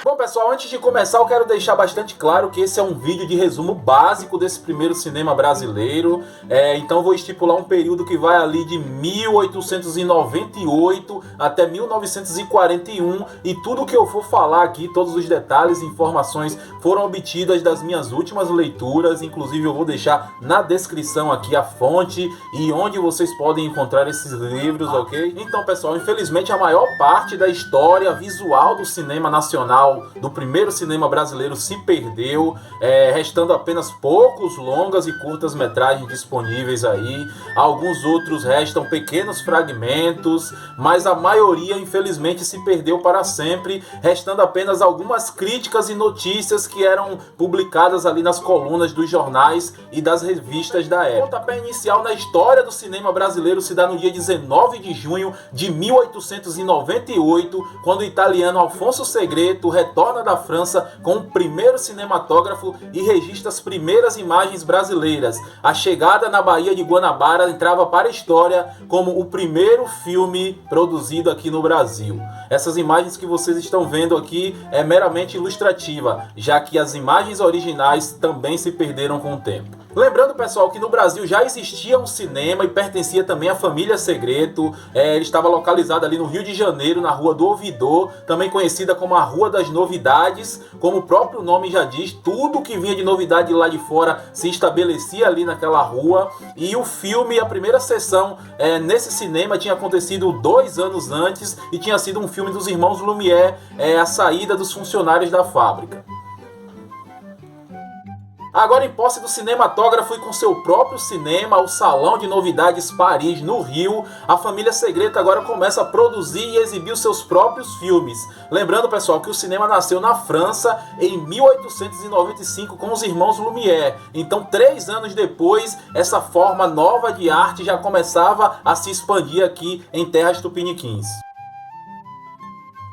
Bom pessoal, antes de começar eu quero deixar bastante claro que esse é um vídeo de resumo básico desse primeiro cinema brasileiro. Então vou estipular um período que vai ali de 1898 até 1941 e tudo que eu for falar aqui, todos os detalhes e informações foram obtidas das minhas últimas leituras. Inclusive eu vou deixar na descrição aqui a fonte e onde vocês podem encontrar esses livros, ok? Então pessoal, infelizmente a maior parte da história visual do cinema nacional, do primeiro cinema brasileiro, se perdeu, restando apenas poucos longas e curtas metragens disponíveis aí. Alguns outros restam pequenos fragmentos, mas a maioria infelizmente se perdeu para sempre, restando apenas algumas críticas e notícias que eram publicadas ali nas colunas dos jornais e das revistas da época. O pontapé inicial na história do cinema brasileiro se dá no dia 19 de junho de 1898, quando o italiano Alfonso Segreto retorna da França com o primeiro cinematógrafo e registra as primeiras imagens brasileiras. A chegada na Baía de Guanabara entrava para a história como o primeiro filme produzido aqui no Brasil. Essas imagens que vocês estão vendo aqui é meramente ilustrativa, já que as imagens originais também se perderam com o tempo. Lembrando, pessoal, que no Brasil já existia um cinema e pertencia também à família Segreto. Ele estava localizado ali no Rio de Janeiro, na Rua do Ouvidor, também conhecida como a Rua das Novidades. Como o próprio nome já diz, tudo que vinha de novidade lá de fora se estabelecia ali naquela rua. E o filme, a primeira sessão nesse cinema tinha acontecido 2 anos antes e tinha sido um filme dos irmãos Lumière, a saída dos funcionários da fábrica. Agora em posse do cinematógrafo e com seu próprio cinema, o Salão de Novidades Paris, no Rio, a família Segreto agora começa a produzir e exibir os seus próprios filmes. Lembrando, pessoal, que o cinema nasceu na França em 1895 com os irmãos Lumière. Então, 3 anos depois, essa forma nova de arte já começava a se expandir aqui em terras tupiniquins.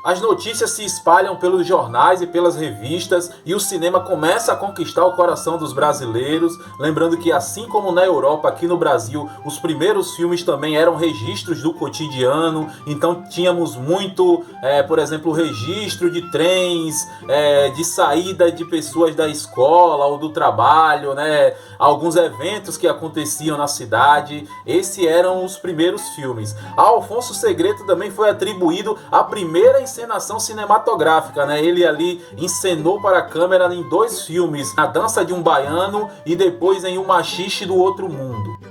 As notícias se espalham pelos jornais e pelas revistas e o cinema começa a conquistar o coração dos brasileiros. Lembrando que, assim como na Europa, aqui no Brasil, os primeiros filmes também eram registros do cotidiano. Então tínhamos muito, por exemplo, registro de trens, de saída de pessoas da escola ou do trabalho, né? Alguns eventos que aconteciam na cidade. Esses eram os primeiros filmes. A Alfonso Segreto também foi atribuído a primeira encenação cinematográfica, né? Ele ali encenou para a câmera em 2 filmes, A Dança de um Baiano e depois em O Machixe do Outro Mundo.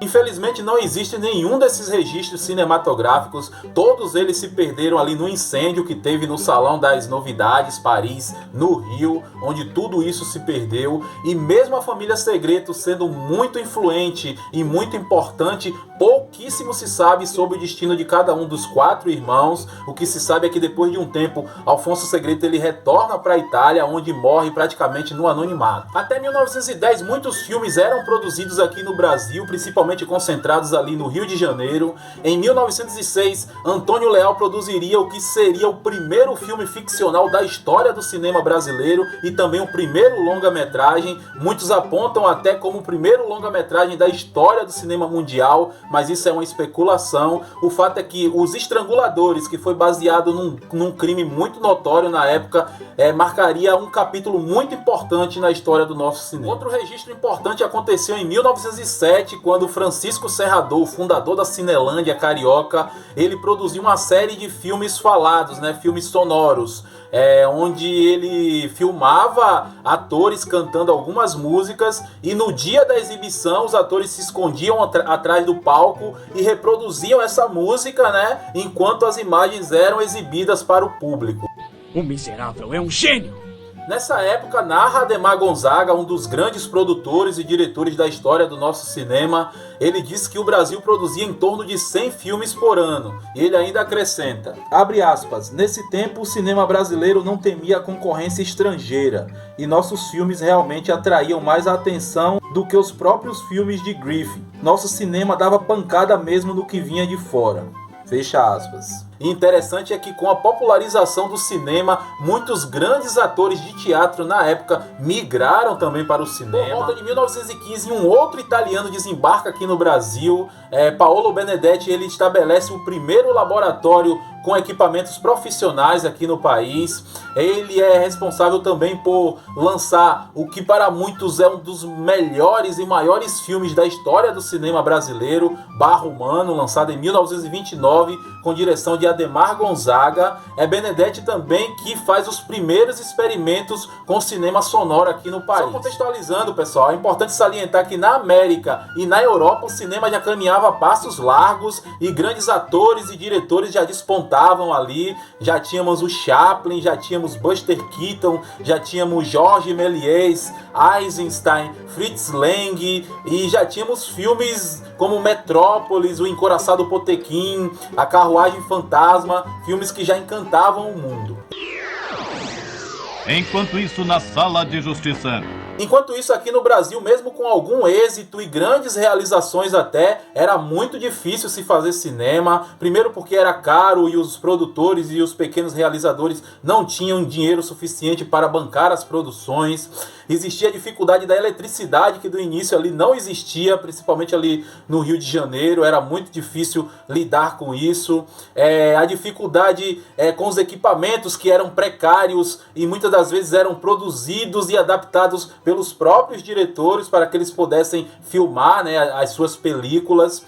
Infelizmente não existe nenhum desses registros cinematográficos, todos eles se perderam ali no incêndio que teve no Salão das Novidades Paris, no Rio, onde tudo isso se perdeu. E mesmo a família Segreto sendo muito influente e muito importante, pouquíssimo se sabe sobre o destino de cada um dos 4 irmãos. O que se sabe é que depois de um tempo, Alfonso Segreto ele retorna para a Itália, onde morre praticamente no anonimato. Até 1910 muitos filmes eram produzidos aqui no Brasil, principalmente concentrados ali no Rio de Janeiro. Em 1906, Antônio Leal produziria o que seria o primeiro filme ficcional da história do cinema brasileiro e também o primeiro longa-metragem. Muitos apontam até como o primeiro longa-metragem da história do cinema mundial, mas isso é uma especulação. O fato é que Os Estranguladores, que foi baseado num crime muito notório na época, marcaria um capítulo muito importante na história do nosso cinema. Outro registro importante aconteceu em 1907, quando Francisco Serrador, o fundador da Cinelândia carioca, ele produziu uma série de filmes falados, né, filmes sonoros, onde ele filmava atores cantando algumas músicas e no dia da exibição os atores se escondiam atrás do palco e reproduziam essa música, né, enquanto as imagens eram exibidas para o público. O miserável é um gênio! Nessa época, narra Adhemar Gonzaga, um dos grandes produtores e diretores da história do nosso cinema. Ele diz que o Brasil produzia em torno de 100 filmes por ano. E ele ainda acrescenta, abre aspas, nesse tempo o cinema brasileiro não temia a concorrência estrangeira e nossos filmes realmente atraíam mais a atenção do que os próprios filmes de Griffith. Nosso cinema dava pancada mesmo no que vinha de fora. Fecha aspas. E interessante é que com a popularização do cinema, muitos grandes atores de teatro na época migraram também para o cinema. Por volta de 1915, um outro italiano desembarca aqui no Brasil. Paolo Benedetti, ele estabelece o primeiro laboratório com equipamentos profissionais aqui no país. Ele é responsável também por lançar o que para muitos é um dos melhores e maiores filmes da história do cinema brasileiro, Barra Humano, lançado em 1929, com direção de Ademar Gonzaga. É Benedetti também que faz os primeiros experimentos com cinema sonoro aqui no país. Só contextualizando, pessoal, é importante salientar que na América e na Europa o cinema já caminhava a passos largos e grandes atores e diretores já despontavam ali. Já tínhamos o Chaplin, já tínhamos Buster Keaton, já tínhamos Georges Méliès, Eisenstein, Fritz Lang, e já tínhamos filmes como Metrópolis, O Encoraçado Potemkin, A Carruagem Fantasma, filmes que já encantavam o mundo. Enquanto isso, na Sala de Justiça. Enquanto isso, aqui no Brasil, mesmo com algum êxito e grandes realizações até, era muito difícil se fazer cinema. Primeiro porque era caro e os produtores e os pequenos realizadores não tinham dinheiro suficiente para bancar as produções. Existia a dificuldade da eletricidade, que do início ali não existia, principalmente ali no Rio de Janeiro. Era muito difícil lidar com isso. A dificuldade com os equipamentos, que eram precários e muitas das vezes eram produzidos e adaptados pelos próprios diretores para que eles pudessem filmar, né, as suas películas.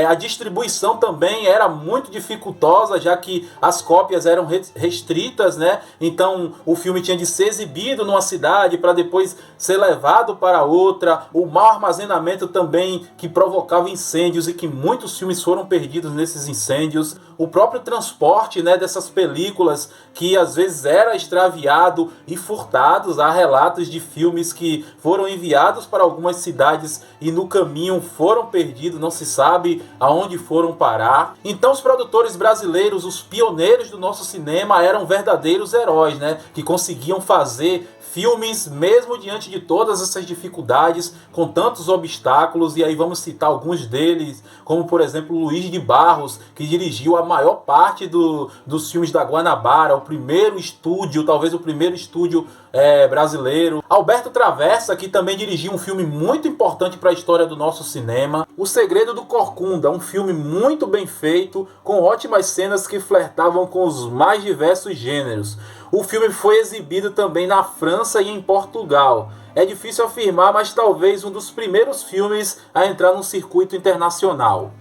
A distribuição também era muito dificultosa, já que as cópias eram restritas, né? Então o filme tinha de ser exibido numa cidade para depois ser levado para outra. O mau armazenamento também, que provocava incêndios e que muitos filmes foram perdidos nesses incêndios. O próprio transporte, né, dessas películas, que às vezes era extraviado e furtados. Há relatos de filmes que foram enviados para algumas cidades e no caminho foram perdidos, não se sabe aonde foram parar. Então os produtores brasileiros, os pioneiros do nosso cinema, eram verdadeiros heróis, né, que conseguiam fazer filmes mesmo diante de todas essas dificuldades, com tantos obstáculos. E aí vamos citar alguns deles, como por exemplo Luiz de Barros, que dirigiu a maior parte dos filmes da Guanabara, o primeiro estúdio, talvez o primeiro estúdio brasileiro. Alberto Traversa, que também dirigiu um filme muito importante para a história do nosso cinema, O Segredo do Corcunda, um filme muito bem feito, com ótimas cenas que flertavam com os mais diversos gêneros. O filme foi exibido também na França e em Portugal. É difícil afirmar, mas talvez um dos primeiros filmes a entrar no circuito internacional.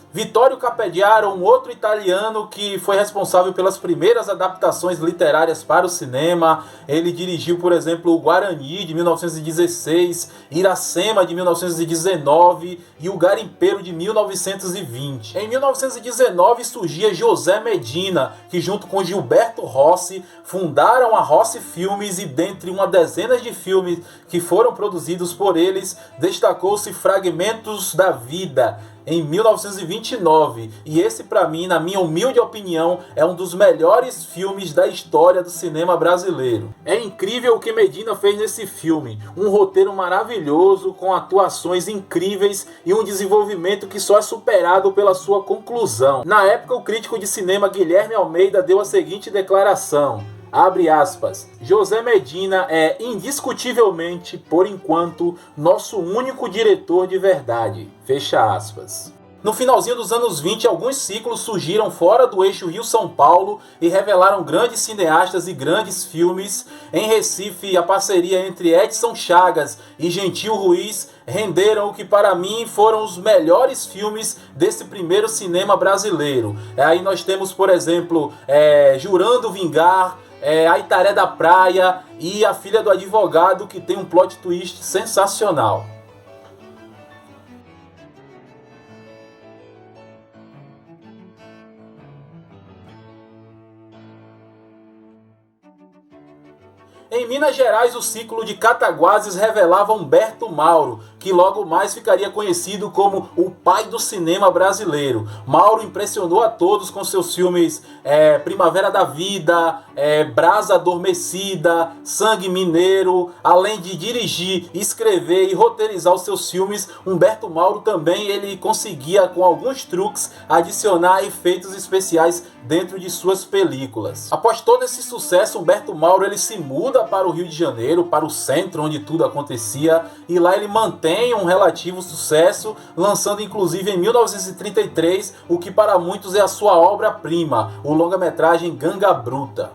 Vittorio Capegiaro, um outro italiano que foi responsável pelas primeiras adaptações literárias para o cinema. Ele dirigiu, por exemplo, o Guarani, de 1916, Iracema, de 1919 e o Garimpeiro, de 1920. Em 1919 surgia José Medina, que junto com Gilberto Rossi fundaram a Rossi Filmes, e dentre uma dezena de filmes que foram produzidos por eles, destacou-se Fragmentos da Vida, em 1929, e esse para mim, na minha humilde opinião, é um dos melhores filmes da história do cinema brasileiro. É incrível o que Medina fez nesse filme, um roteiro maravilhoso, com atuações incríveis e um desenvolvimento que só é superado pela sua conclusão. Na época, o crítico de cinema Guilherme Almeida deu a seguinte declaração: abre aspas, José Medina é indiscutivelmente, por enquanto, nosso único diretor de verdade. Fecha aspas. No finalzinho dos anos 20, alguns ciclos surgiram fora do eixo Rio-São Paulo e revelaram grandes cineastas e grandes filmes. Em Recife, a parceria entre Edson Chagas e Gentil Ruiz renderam o que para mim foram os melhores filmes desse primeiro cinema brasileiro. Aí nós temos, por exemplo, Jurando Vingar, A Itaré da Praia e A Filha do Advogado, que tem um plot twist sensacional. Em Minas Gerais, o ciclo de Cataguases revelava Humberto Mauro, que que logo mais ficaria conhecido como o pai do cinema brasileiro. Mauro impressionou a todos com seus filmes Primavera da Vida, Brasa Adormecida, Sangue Mineiro. Além de dirigir, escrever e roteirizar os seus filmes, Humberto Mauro também ele conseguia, com alguns truques, adicionar efeitos especiais dentro de suas películas. Após todo esse sucesso, Humberto Mauro ele se muda para o Rio de Janeiro, para o centro onde tudo acontecia, e lá ele mantém um relativo sucesso, lançando inclusive em 1933 o que para muitos é a sua obra-prima, o longa-metragem Ganga Bruta.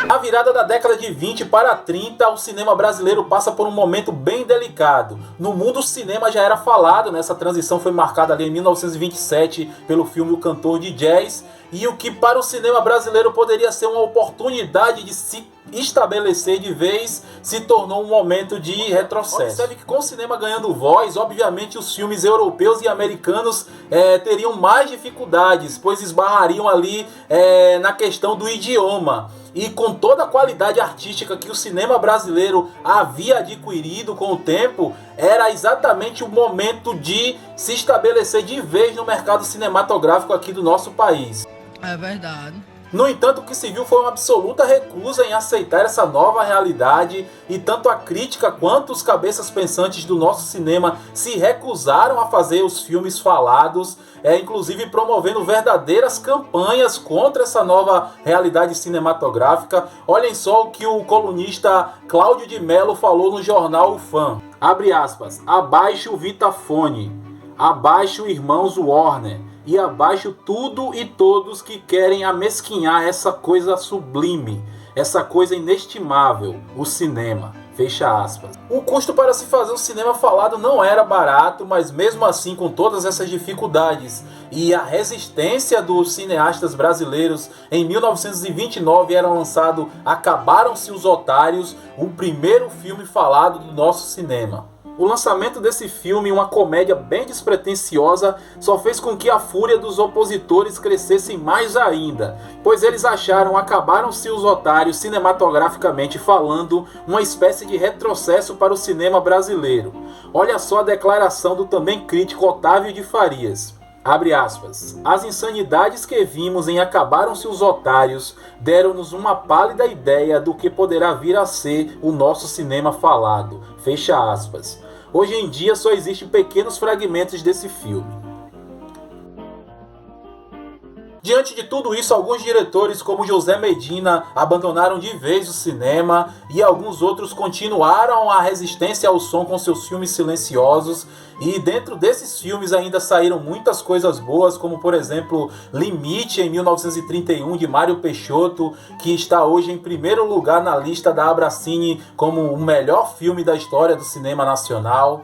Na virada da década de 20 para 30, o cinema brasileiro passa por um momento bem delicado. No mundo, o cinema já era falado, essa transição foi marcada ali em 1927 pelo filme O Cantor de Jazz, e o que para o cinema brasileiro poderia ser uma oportunidade de se estabelecer de vez, se tornou um momento de retrocesso. Observe que com o cinema ganhando voz, obviamente os filmes europeus e americanos teriam mais dificuldades, pois esbarrariam ali na questão do idioma. E com toda a qualidade artística que o cinema brasileiro havia adquirido com o tempo, era exatamente o momento de se estabelecer de vez no mercado cinematográfico aqui do nosso país. É verdade. No entanto, o que se viu foi uma absoluta recusa em aceitar essa nova realidade, e tanto a crítica quanto os cabeças pensantes do nosso cinema se recusaram a fazer os filmes falados, inclusive promovendo verdadeiras campanhas contra essa nova realidade cinematográfica. Olhem só o que o colunista Cláudio de Mello falou no jornal O Fã. Abre aspas, abaixo o Vitafone, abaixo irmãos Warner, e abaixo tudo e todos que querem amesquinhar essa coisa sublime, essa coisa inestimável, o cinema. Fecha aspas. O custo para se fazer um cinema falado não era barato, mas mesmo assim, com todas essas dificuldades e a resistência dos cineastas brasileiros, em 1929 era lançado Acabaram-se os Otários, o primeiro filme falado do nosso cinema. O lançamento desse filme, uma comédia bem despretensiosa, só fez com que a fúria dos opositores crescesse mais ainda, pois eles acharam Acabaram-se os Otários, cinematograficamente falando, uma espécie de retrocesso para o cinema brasileiro. Olha só a declaração do também crítico Otávio de Farias. Abre aspas. As insanidades que vimos em Acabaram-se os Otários deram-nos uma pálida ideia do que poderá vir a ser o nosso cinema falado. Fecha aspas. Hoje em dia só existem pequenos fragmentos desse filme. Diante de tudo isso, alguns diretores como José Medina abandonaram de vez o cinema, e alguns outros continuaram a resistência ao som com seus filmes silenciosos, e dentro desses filmes ainda saíram muitas coisas boas, como por exemplo Limite, em 1931, de Mário Peixoto, que está hoje em primeiro lugar na lista da Abracine como o melhor filme da história do cinema nacional.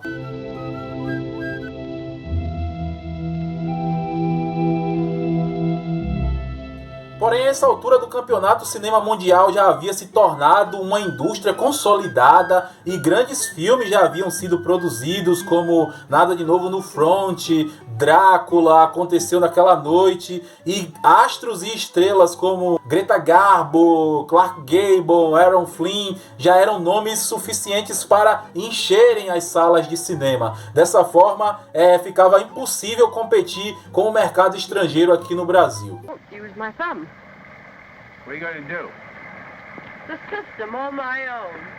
Porém, a essa altura do campeonato, o cinema mundial já havia se tornado uma indústria consolidada e grandes filmes já haviam sido produzidos, como Nada de Novo no Front, Drácula, Aconteceu Naquela Noite, e astros e estrelas como Greta Garbo, Clark Gable, Aaron Flynn já eram nomes suficientes para encherem as salas de cinema. Dessa forma, ficava impossível competir com o mercado estrangeiro aqui no Brasil. Use my thumb. What are you going to do? The system on my own.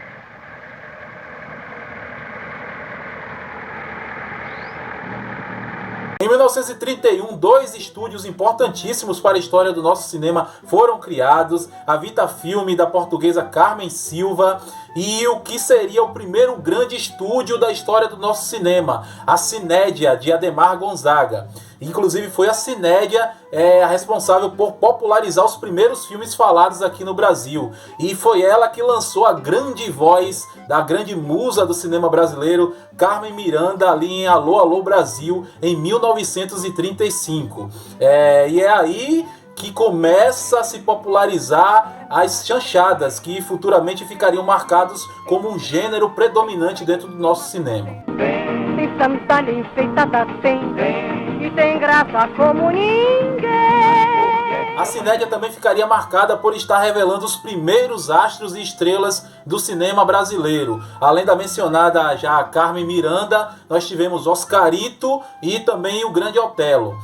Em 1931, dois estúdios importantíssimos para a história do nosso cinema foram criados, a Vita Filme, da portuguesa Carmen Silva, e o que seria o primeiro grande estúdio da história do nosso cinema, a Cinédia, de Ademar Gonzaga. Inclusive foi a Cinédia a responsável por popularizar os primeiros filmes falados aqui no Brasil. E foi ela que lançou a grande voz da grande musa do cinema brasileiro, Carmen Miranda, ali em Alô, Alô Brasil, em 1935. E é aí que começa a se popularizar as chanchadas, que futuramente ficariam marcados como um gênero predominante dentro do nosso cinema. Instantânea, enfeitada tem, e tem graça como ninguém. A Cinédia também ficaria marcada por estar revelando os primeiros astros e estrelas do cinema brasileiro. Além da mencionada já Carmen Miranda, nós tivemos Oscarito e também o Grande Otelo.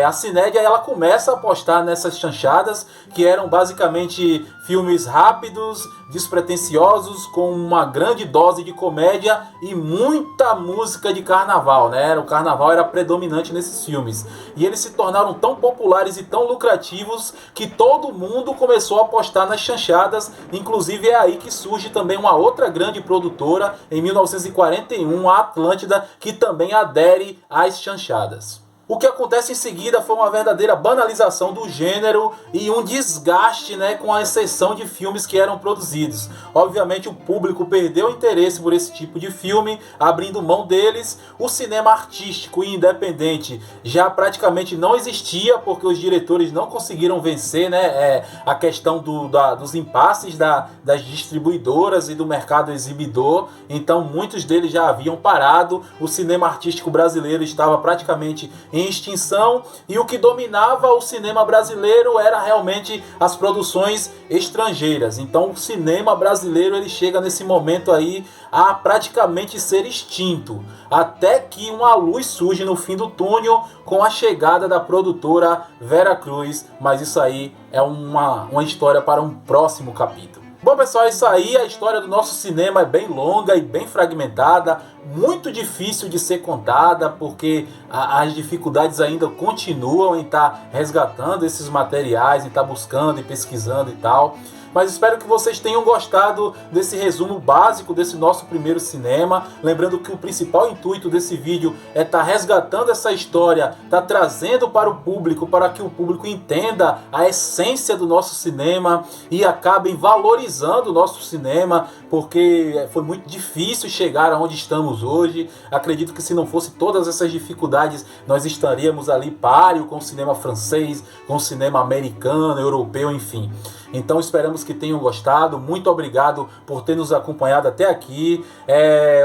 A Cinédia ela começa a apostar nessas chanchadas, que eram basicamente filmes rápidos, despretensiosos, com uma grande dose de comédia e muita música de carnaval, né? O carnaval era predominante nesses filmes. E eles se tornaram tão populares e tão lucrativos que todo mundo começou a apostar nas chanchadas. Inclusive é aí que surge também uma outra grande produtora, em 1941, a Atlântida, que também adere às chanchadas. O que acontece em seguida foi uma verdadeira banalização do gênero e um desgaste, né, com a exceção de filmes que eram produzidos. Obviamente o público perdeu o interesse por esse tipo de filme, abrindo mão deles. O cinema artístico e independente já praticamente não existia, porque os diretores não conseguiram vencer, né, a questão dos impasses das distribuidoras e do mercado exibidor. Então muitos deles já haviam parado. O cinema artístico brasileiro estava praticamente em extinção, e o que dominava o cinema brasileiro era realmente as produções estrangeiras. Então o cinema brasileiro ele chega nesse momento aí a praticamente ser extinto, até que uma luz surge no fim do túnel com a chegada da produtora Vera Cruz, mas isso aí é uma história para um próximo capítulo. Bom, pessoal, é isso aí. A história do nosso cinema é bem longa e bem fragmentada, muito difícil de ser contada, porque as dificuldades ainda continuam em estar resgatando esses materiais, em estar buscando e pesquisando e tal. Mas espero que vocês tenham gostado desse resumo básico desse nosso primeiro cinema. Lembrando que o principal intuito desse vídeo é estar resgatando essa história, estar trazendo para o público, para que o público entenda a essência do nosso cinema e acabem valorizando o nosso cinema, porque foi muito difícil chegar aonde estamos hoje. Acredito que se não fosse todas essas dificuldades, nós estaríamos ali páreo com o cinema francês, com o cinema americano, europeu, enfim. Então esperamos que tenham gostado. Muito obrigado por ter nos acompanhado até aqui.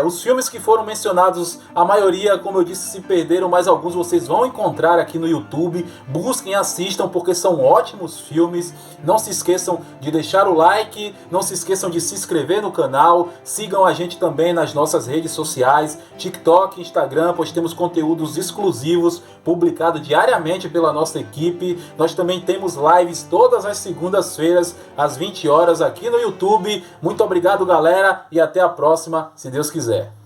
Os filmes que foram mencionados, a maioria, como eu disse, se perderam, mas alguns vocês vão encontrar aqui no YouTube. Busquem, assistam, porque são ótimos filmes. Não se esqueçam de deixar o like, não se esqueçam de se inscrever no canal. Sigam a gente também nas nossas redes sociais, TikTok, Instagram, pois temos conteúdos exclusivos publicados diariamente pela nossa equipe. Nós também temos lives todas as segundas-feiras, às 20 horas aqui no YouTube. Muito obrigado, galera, e até a próxima, se Deus quiser.